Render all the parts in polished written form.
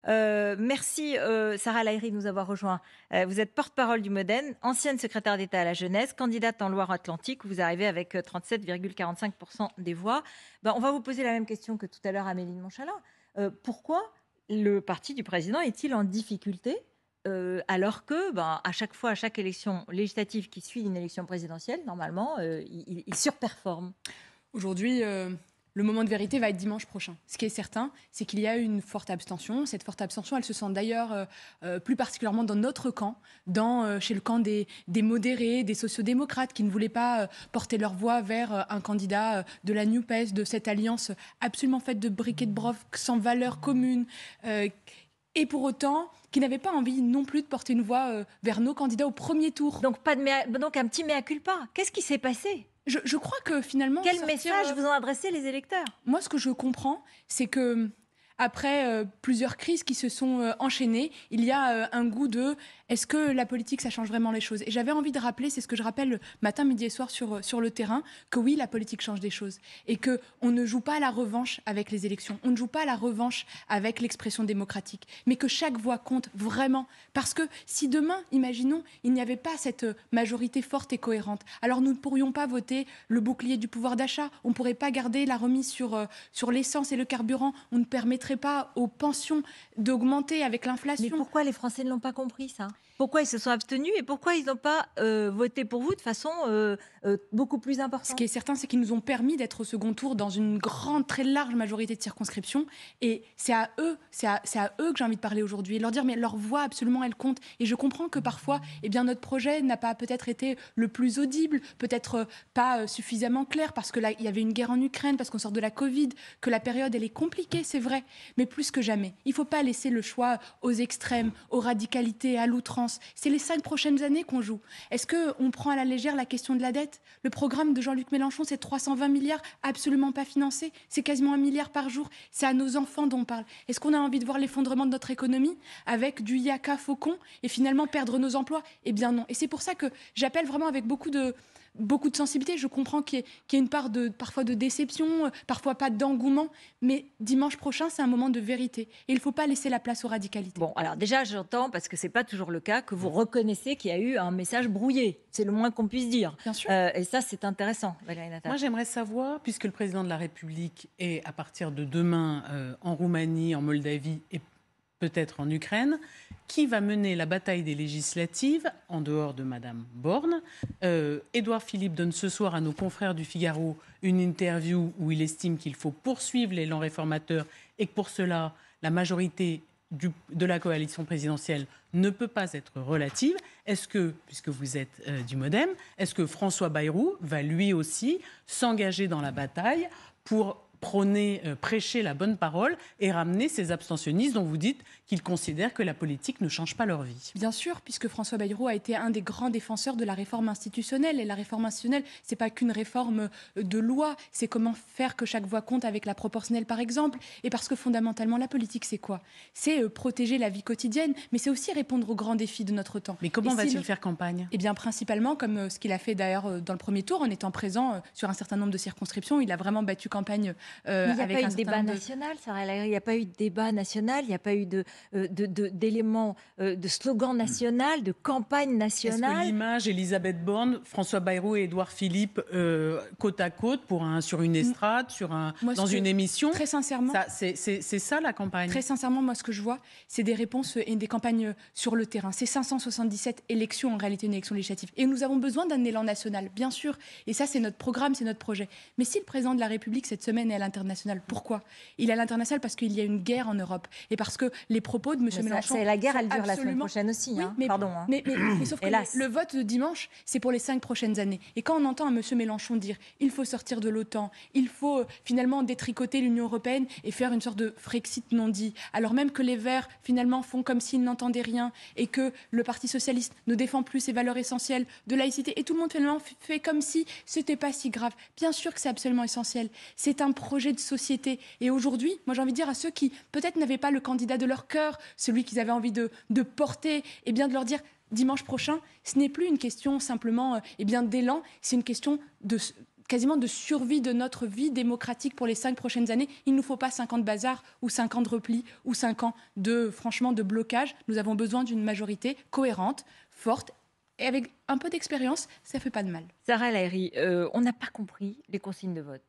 Merci Sarah Lahiri de nous avoir rejoint. Vous êtes porte-parole du Modène, ancienne secrétaire d'État à la jeunesse, candidate en Loire-Atlantique, où vous arrivez avec 37,45% des voix. Ben, on va vous poser la même question que tout à l'heure Amélie de Montchalin. Pourquoi le parti du président est-il en difficulté alors que, ben, à chaque fois, à chaque élection législative qui suit une élection présidentielle, normalement, il surperforme? Aujourd'hui, le moment de vérité va être dimanche prochain. Ce qui est certain, c'est qu'il y a une forte abstention. Cette forte abstention, elle se sent d'ailleurs plus particulièrement dans notre camp, chez le camp des modérés, des sociodémocrates qui ne voulaient pas porter leur voix vers un candidat de la NUPES, de cette alliance absolument faite de briques et de broc, sans valeur commune. Et pour autant, qui n'avaient pas envie non plus de porter une voix vers nos candidats au premier tour. Donc, donc un petit mea culpa. Qu'est-ce qui s'est passé? Je crois que finalement... Quel message vous ont adressé les électeurs? Moi, ce que je comprends, c'est que après plusieurs crises qui se sont enchaînées, il y a un goût de est-ce que la politique, ça change vraiment les choses? Et j'avais envie de rappeler, c'est ce que je rappelle matin, midi et soir sur le terrain, que oui, la politique change des choses. Et qu'on ne joue pas à la revanche avec les élections. On ne joue pas à la revanche avec l'expression démocratique. Mais que chaque voix compte vraiment. Parce que si demain, imaginons, il n'y avait pas cette majorité forte et cohérente, alors nous ne pourrions pas voter le bouclier du pouvoir d'achat. On ne pourrait pas garder la remise sur l'essence et le carburant. On ne permettrait pas aux pensions d'augmenter avec l'inflation. Mais pourquoi les Français ne l'ont pas compris, ça? Pourquoi ils se sont abstenus et pourquoi ils n'ont pas voté pour vous de façon beaucoup plus importante? Ce qui est certain, c'est qu'ils nous ont permis d'être au second tour dans une grande, très large majorité de circonscriptions. Et c'est à eux que j'ai envie de parler aujourd'hui et leur dire, mais leur voix, absolument, elle compte. Et je comprends que parfois, eh bien, notre projet n'a pas peut-être été le plus audible, peut-être pas suffisamment clair, parce que là, il y avait une guerre en Ukraine, parce qu'on sort de la Covid, que la période, elle est compliquée, c'est vrai. Mais plus que jamais, il ne faut pas laisser le choix aux extrêmes, aux radicalités, à l'outrance. C'est les 5 prochaines années qu'on joue. Est-ce qu'on prend à la légère la question de la dette? Le programme de Jean-Luc Mélenchon, c'est 320 milliards, absolument pas financés. C'est quasiment 1 milliard par jour. C'est à nos enfants dont on parle. Est-ce qu'on a envie de voir l'effondrement de notre économie avec du yaka faucon et finalement perdre nos emplois? Eh bien non. Et c'est pour ça que j'appelle vraiment avec beaucoup de sensibilité. Je comprends qu'il y ait une part parfois de déception, parfois pas d'engouement, mais dimanche prochain, c'est un moment de vérité. Et il ne faut pas laisser la place aux radicalités. Bon, alors déjà, j'entends, parce que ce n'est pas toujours le cas, que vous reconnaissez qu'il y a eu un message brouillé. C'est le moins qu'on puisse dire. Bien sûr. Et ça, c'est intéressant, Valérie Nataf. Moi, j'aimerais savoir, puisque le président de la République est à partir de demain en Roumanie, en Moldavie et peut-être en Ukraine, qui va mener la bataille des législatives en dehors de Madame Borne. Édouard Philippe donne ce soir à nos confrères du Figaro une interview où il estime qu'il faut poursuivre l'élan réformateur et que pour cela, la majorité de la coalition présidentielle ne peut pas être relative. Est-ce que, puisque vous êtes du Modem, est-ce que François Bayrou va lui aussi s'engager dans la bataille pour prêcher la bonne parole et ramener ces abstentionnistes dont vous dites qu'ils considèrent que la politique ne change pas leur vie? Bien sûr, puisque François Bayrou a été un des grands défenseurs de la réforme institutionnelle. Et la réforme institutionnelle, c'est pas qu'une réforme de loi, c'est comment faire que chaque voix compte avec la proportionnelle, par exemple. Et parce que fondamentalement, la politique, c'est quoi? C'est protéger la vie quotidienne, mais c'est aussi répondre aux grands défis de notre temps. Mais comment va-t-il faire campagne? Eh bien, principalement, comme ce qu'il a fait d'ailleurs dans le premier tour, en étant présent sur un certain nombre de circonscriptions. Il a vraiment battu campagne. Il n'y a pas eu de débat national, Sarah Lahiri, il n'y a pas eu de débat national, il n'y a pas eu d'éléments, de slogan national, de campagne nationale. Est-ce que l'image, Elisabeth Borne, François Bayrou et Édouard Philippe côte à côte sur une estrade, dans une émission? Très sincèrement, c'est ça la campagne? Très sincèrement, moi ce que je vois, c'est des réponses et des campagnes sur le terrain. C'est 577 élections en réalité, une élection législative. Et nous avons besoin d'un élan national, bien sûr. Et ça, c'est notre programme, c'est notre projet. Mais si le président de la République cette semaine est à l'international, pourquoi? Il est à l'international parce qu'il y a une guerre en Europe et parce que les propos de M. Mélenchon... La guerre, elle dure la semaine prochaine aussi. Oui, hein. mais, pardon. Hein. Mais sauf que le vote de dimanche, c'est pour les 5 prochaines années. Et quand on entend un M. Mélenchon dire il faut sortir de l'OTAN, il faut finalement détricoter l'Union européenne et faire une sorte de Frexit non dit, alors même que les Verts finalement font comme s'ils n'entendaient rien et que le Parti socialiste ne défend plus ses valeurs essentielles de laïcité et tout le monde finalement fait comme si c'était pas si grave. Bien sûr que c'est absolument essentiel. C'est un projet de société. Et aujourd'hui, moi j'ai envie de dire à ceux qui peut-être n'avaient pas le candidat de leur cœur, celui qu'ils avaient envie de porter, et bien de leur dire dimanche prochain, ce n'est plus une question simplement d'élan, c'est une question quasiment de survie de notre vie démocratique pour les 5 prochaines années. Il ne nous faut pas 5 ans de bazar ou 5 ans de repli ou 5 ans franchement, de blocage. Nous avons besoin d'une majorité cohérente, forte et avec un peu d'expérience, ça ne fait pas de mal. Sarah El Haïry, on n'a pas compris les consignes de vote.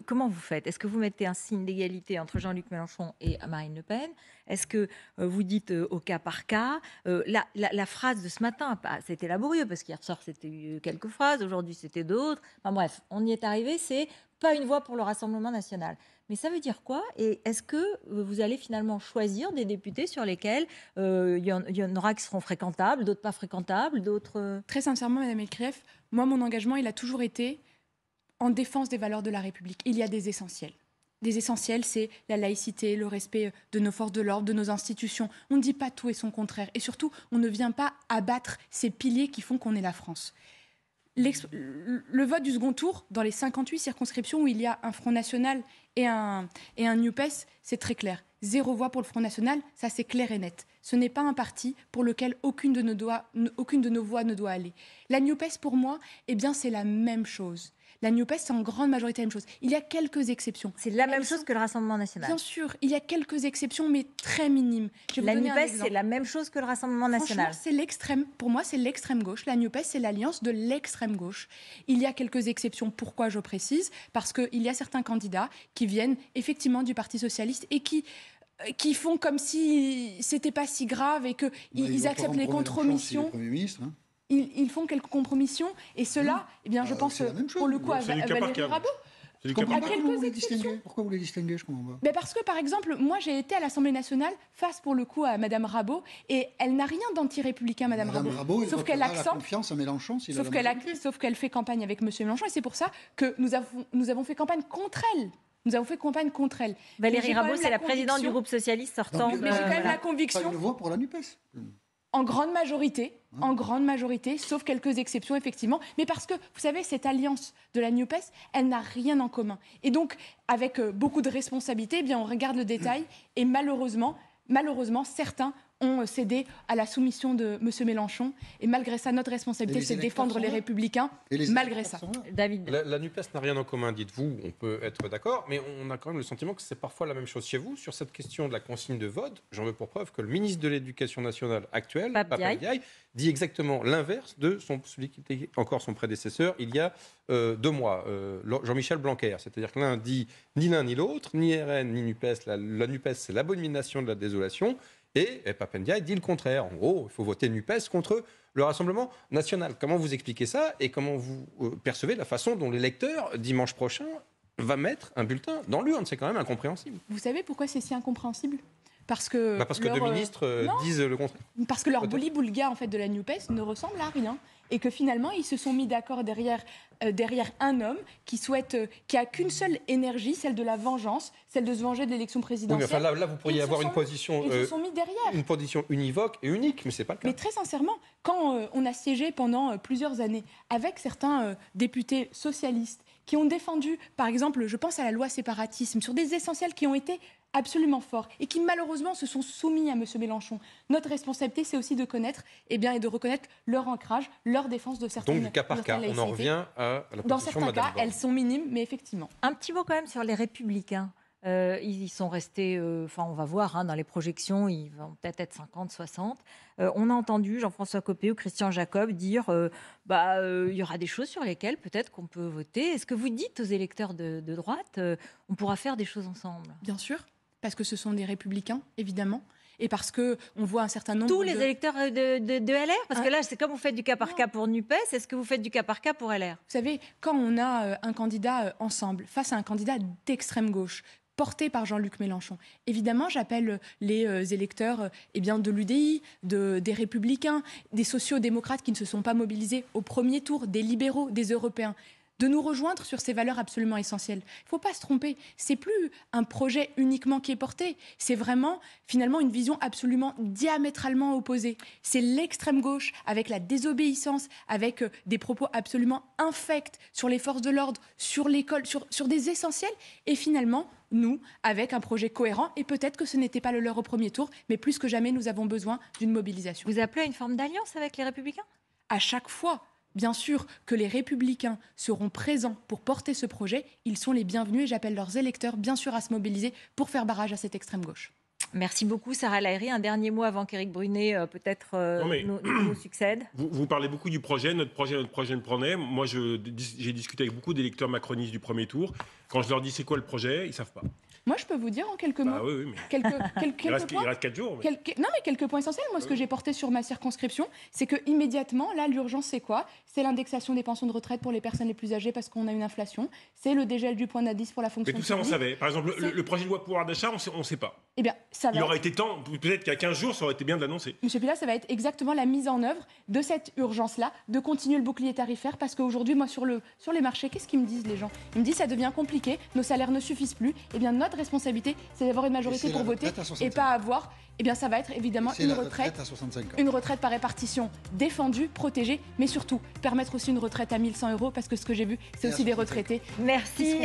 Comment vous faites? Est-ce que vous mettez un signe d'égalité entre Jean-Luc Mélenchon et Marine Le Pen? Est-ce que vous dites au cas par cas? La phrase de ce matin, c'était laborieux parce qu'hier soir c'était quelques phrases, aujourd'hui c'était d'autres. Enfin bref, on y est arrivé, c'est pas une voix pour le Rassemblement national. Mais ça veut dire quoi? Et est-ce que vous allez finalement choisir des députés sur lesquels il y en aura qui seront fréquentables, d'autres pas fréquentables, d'autres... Très sincèrement, Madame Elkreff, moi mon engagement il a toujours été en défense des valeurs de la République. Il y a des essentiels. Des essentiels, c'est la laïcité, le respect de nos forces de l'ordre, de nos institutions. On ne dit pas tout et son contraire. Et surtout, on ne vient pas abattre ces piliers qui font qu'on est la France. Le vote du second tour, dans les 58 circonscriptions où il y a un Front National et un NUPES, c'est très clair. 0 voix pour le Front National, ça c'est clair et net. Ce n'est pas un parti pour lequel aucune de nos voix ne doit aller. La NUPES, pour moi, eh bien, c'est la même chose. La NUPES, c'est en grande majorité la même chose. Il y a quelques exceptions. C'est la même chose que le Rassemblement national. Bien sûr, il y a quelques exceptions, mais très minimes. La NUPES, c'est la même chose que le Rassemblement national. C'est l'extrême. Pour moi, c'est l'extrême gauche. La NUPES, c'est l'alliance de l'extrême gauche. Il y a quelques exceptions. Pourquoi je précise? Parce qu'il y a certains candidats qui viennent effectivement du Parti socialiste et qui font comme si c'était pas si grave et qu'ils acceptent les compromissions. Ils font quelques compromissions et cela, eh bien, je pense pour le coup à Valérie Rabault. Pourquoi vous les distinguez? Je comprends pas. Mais parce que, par exemple, moi, j'ai été à l'Assemblée nationale face, pour le coup, à Madame Rabault, et elle n'a rien d'anti-républicain, Madame Rabault. Sauf qu'elle accent. Confiance à Mélenchon. Sauf qu'elle fait campagne avec Monsieur Mélenchon, et c'est pour ça que nous avons fait campagne contre elle. Nous avons fait campagne contre elle. Valérie Rabault, c'est la présidente du groupe socialiste sortant. Mais j'ai quand même la conviction. Pas une voix pour la NUPES. En grande majorité, sauf quelques exceptions, effectivement. Mais parce que, vous savez, cette alliance de la NUPES, elle n'a rien en commun. Et donc, avec beaucoup de responsabilités, eh bien, on regarde le détail. Et malheureusement, certains ont cédé à la soumission de M. Mélenchon. Et malgré ça, notre responsabilité, c'est de défendre les Républicains, malgré ça. David. La NUPES n'a rien en commun, dites-vous. On peut être d'accord, mais on a quand même le sentiment que c'est parfois la même chose chez vous. Sur cette question de la consigne de vote, j'en veux pour preuve que le ministre de l'Éducation nationale actuel, Pap Ndiaye, dit exactement l'inverse de celui qui était encore son prédécesseur il y a 2 mois, Jean-Michel Blanquer. C'est-à-dire que l'un dit ni l'un ni l'autre, ni RN ni NUPES. La NUPES, c'est l'abomination de la désolation. Et Pap Ndiaye dit le contraire. En gros, il faut voter NUPES contre le Rassemblement national. Comment vous expliquez ça et comment vous percevez la façon dont l'électeur, dimanche prochain, va mettre un bulletin dans l'urne? C'est quand même incompréhensible. Vous savez pourquoi c'est si incompréhensible? Parce que 2 ministres disent le contraire. Parce que leur bouli-boulga en fait, de la NUPES ne ressemble à rien. Et que finalement, ils se sont mis d'accord derrière un homme qui a qu'une seule énergie, celle de la vengeance, celle de se venger de l'élection présidentielle. Oui, mais enfin, là, vous pourriez avoir une position univoque et unique, mais c'est pas le cas. Mais très sincèrement, quand on a siégé pendant plusieurs années avec certains députés socialistes qui ont défendu, par exemple, je pense à la loi séparatisme, sur des essentiels qui ont été absolument forts et qui malheureusement se sont soumis à M. Mélenchon. Notre responsabilité, c'est aussi de connaître et de reconnaître leur ancrage, leur défense de certaines Donc du cas par cas, on en revient à la position de Mme Borne. Dans certains cas, elles sont minimes, mais effectivement. Un petit mot quand même sur les Républicains. Ils sont restés, on va voir, dans les projections, ils vont peut-être être 50, 60. On a entendu Jean-François Copé ou Christian Jacob dire il y aura des choses sur lesquelles peut-être qu'on peut voter. Est-ce que vous dites aux électeurs de droite, on pourra faire des choses ensemble? Bien sûr, parce que ce sont des Républicains, évidemment. Et parce qu'on voit un certain nombre Tous les électeurs de LR? Parce que là, c'est comme vous faites du cas par cas pour NUPES, est-ce que vous faites du cas par cas pour LR? Vous savez, quand on a un candidat ensemble, face à un candidat d'extrême gauche, porté par Jean-Luc Mélenchon. Évidemment, j'appelle les électeurs de l'UDI, des Républicains, des sociaux-démocrates qui ne se sont pas mobilisés au premier tour, des libéraux, des Européens, de nous rejoindre sur ces valeurs absolument essentielles. Il ne faut pas se tromper, c'est plus un projet uniquement qui est porté, c'est vraiment finalement une vision absolument diamétralement opposée. C'est l'extrême gauche avec la désobéissance, avec des propos absolument infects sur les forces de l'ordre, sur l'école, sur des essentiels, et finalement nous, avec un projet cohérent, et peut-être que ce n'était pas le leur au premier tour, mais plus que jamais, nous avons besoin d'une mobilisation. Vous appelez à une forme d'alliance avec les Républicains? À chaque fois bien sûr que les Républicains seront présents pour porter ce projet. Ils sont les bienvenus et j'appelle leurs électeurs, bien sûr, à se mobiliser pour faire barrage à cette extrême gauche. Merci beaucoup, Sarah El Haïry. Un dernier mot avant qu'Éric Brunet nous succède. Vous parlez beaucoup du projet, notre projet. Moi, j'ai discuté avec beaucoup d'électeurs macronistes du premier tour. Quand je leur dis c'est quoi le projet, ils ne savent pas. Moi, je peux vous dire en quelques mots. Oui, mais quelques il reste points. 4 jours. Mais... Non, mais quelques points essentiels. Moi, ce que j'ai porté sur ma circonscription, c'est que immédiatement, là, l'urgence, c'est quoi? C'est l'indexation des pensions de retraite pour les personnes les plus âgées parce qu'on a une inflation. C'est le dégel du point d'indice pour la fonction publique. Mais tout ça, on savait. Par exemple, le projet de loi pouvoir d'achat, on ne sait pas. Eh bien, il aurait été temps, peut-être qu'il y a 15 jours, ça aurait été bien de l'annoncer. Monsieur Pilat, ça va être exactement la mise en œuvre de cette urgence-là, de continuer le bouclier tarifaire, parce qu'aujourd'hui, moi, sur les marchés, qu'est-ce qu'ils me disent, les gens? Ils me disent ça devient compliqué, nos salaires ne suffisent plus. Eh bien, notre responsabilité, c'est d'avoir une majorité pour voter et pas avoir. Eh bien, ça va être évidemment une retraite à 65 ans. Une retraite par répartition défendue, protégée, mais surtout permettre aussi une retraite à 1 100 €, parce que ce que j'ai vu, c'est aussi des retraités. Merci.